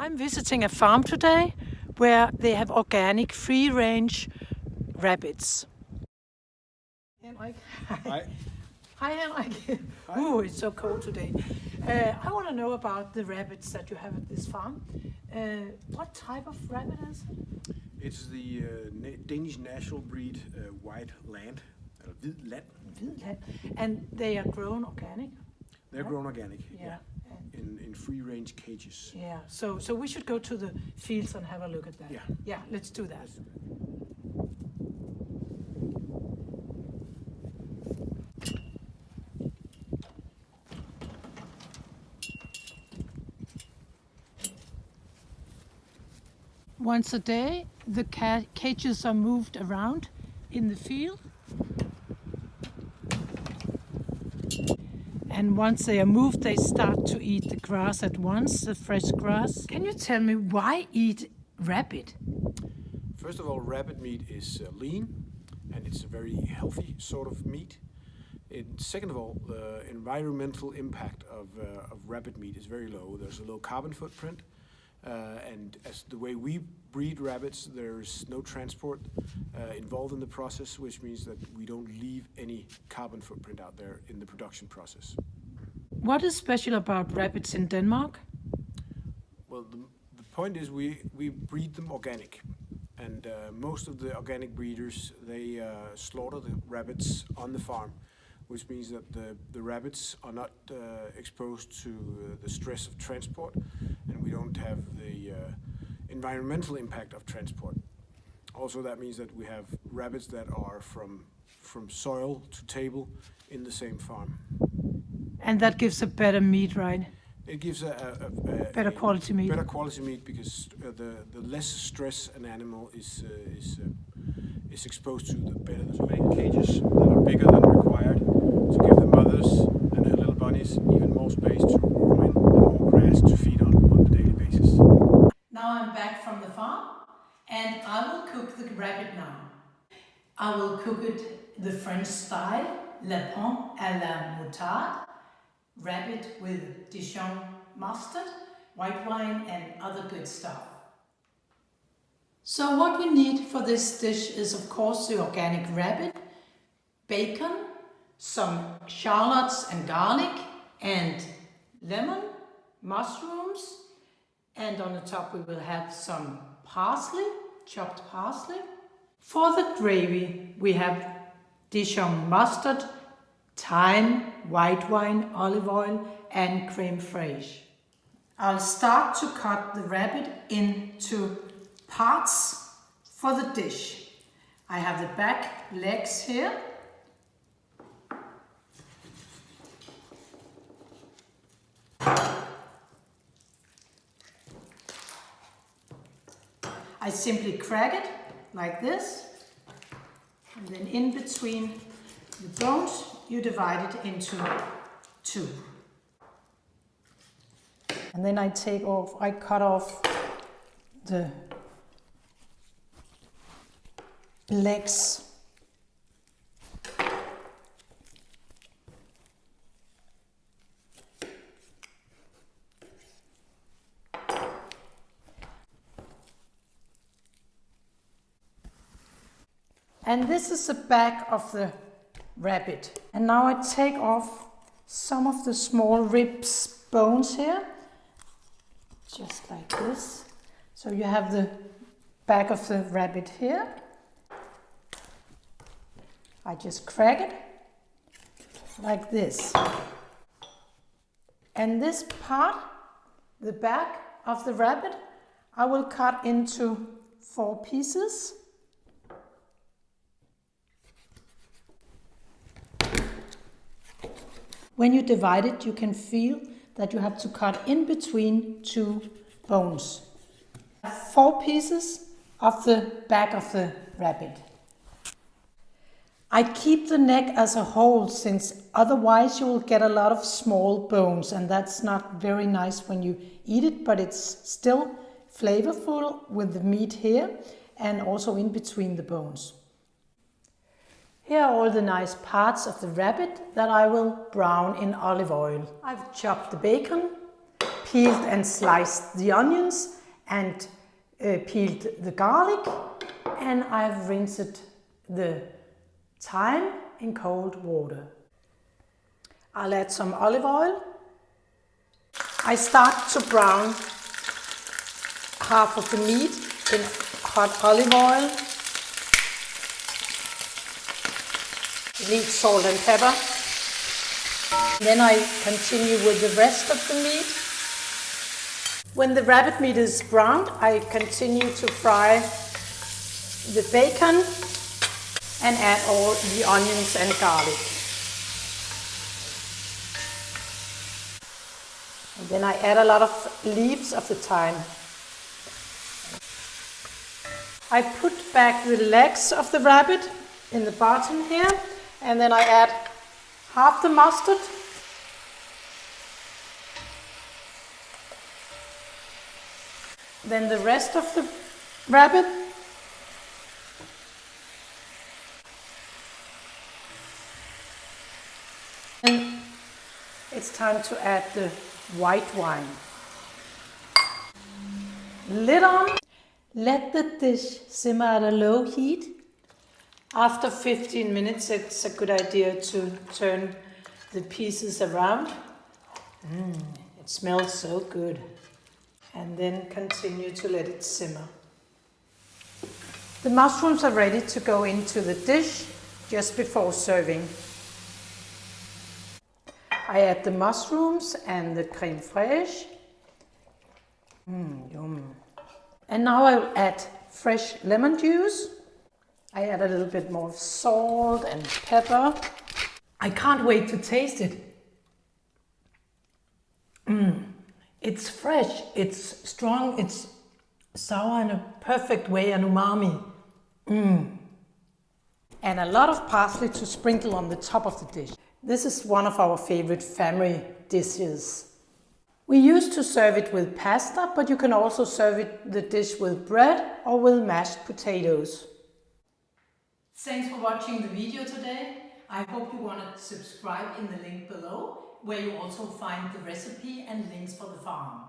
I'm visiting a farm today where they have organic free-range rabbits. Henrik. Hi. Hi, Henrik. Hi. Ooh, it's so cold today. I want to know about the rabbits that you have at this farm. What type of rabbit is it? It's the Danish national breed White Land, hvid land. Hvid land. And they are grown organic? They're grown organic, Yeah. in free-range cages. Yeah, so we should go to the fields and have a look at that. Yeah. Yeah, let's do that. Once a day, the cages are moved around in the field. And once they are moved, they start to eat the grass at once, the fresh grass. Can you tell me why eat rabbit? First of all, rabbit meat is lean, and it's a very healthy sort of meat. And second of all, the environmental impact of rabbit meat is very low. There's a low carbon footprint. And as the way we breed rabbits, there's no transport involved in the process, which means that we don't leave any carbon footprint out there in the production process. What is special about rabbits in Denmark? Well, the point is we breed them organic, and most of the organic breeders, they slaughter the rabbits on the farm, which means that the rabbits are not exposed to the stress of transport, and we don't have the environmental impact of transport. Also, that means that we have rabbits that are from soil to table in the same farm. And that gives a better meat, right? It gives a better quality meat. Better quality meat because the less stress an animal is exposed to, the better. So make cages that are bigger than required to give the mothers and her little bunnies even more space to roam in and more grass to feed on the daily basis. Now I'm back from the farm and I will cook the rabbit now. I will cook it the French style, Lapin à la moutarde, rabbit with Dijon mustard, white wine and other good stuff. So what we need for this dish is of course the organic rabbit, bacon, some shallots and garlic, and lemon, mushrooms, and on the top we will have some parsley, chopped parsley. For the gravy we have Dijon mustard, thyme, white wine, olive oil and creme fraiche. I'll start to cut the rabbit into parts for the dish. I have the back legs here. I simply crack it like this, and then in between the bones you divide it into two. And then I cut off the legs. And this is the back of the rabbit. And now I take off some of the small ribs bones here, just like this. So you have the back of the rabbit here. I just crack it like this. And this part, the back of the rabbit, I will cut into 4 pieces. When you divide it, you can feel that you have to cut in between 2 bones. 4 pieces of the back of the rabbit. I keep the neck as a whole, since otherwise you will get a lot of small bones, and that's not very nice when you eat it, but it's still flavorful with the meat here and also in between the bones. Here are all the nice parts of the rabbit that I will brown in olive oil. I've chopped the bacon, peeled and sliced the onions and peeled the garlic, and I've rinsed the thyme in cold water. I'll add some olive oil. I start to brown half of the meat in hot olive oil. You need salt and pepper. Then I continue with the rest of the meat. When the rabbit meat is browned, I continue to fry the bacon and add all the onions and garlic. And then I add a lot of leaves of the thyme. I put back the legs of the rabbit in the bottom here, and then I add half the mustard, then the rest of the rabbit, and it's time to add the white wine. Lid on. Let the dish simmer at a low heat. After 15 minutes, it's a good idea to turn the pieces around. It smells so good. And then continue to let it simmer. The mushrooms are ready to go into the dish just before serving. I add the mushrooms and the crème fraîche. Yum. And now I will add fresh lemon juice. I add a little bit more salt and pepper. I can't wait to taste it. It's fresh, it's strong, it's sour in a perfect way, an umami. And a lot of parsley to sprinkle on the top of the dish. This is one of our favorite family dishes. We used to serve it with pasta, but you can also serve the dish with bread or with mashed potatoes. Thanks for watching the video today. I hope you want to subscribe in the link below, where you also find the recipe and links for the farm.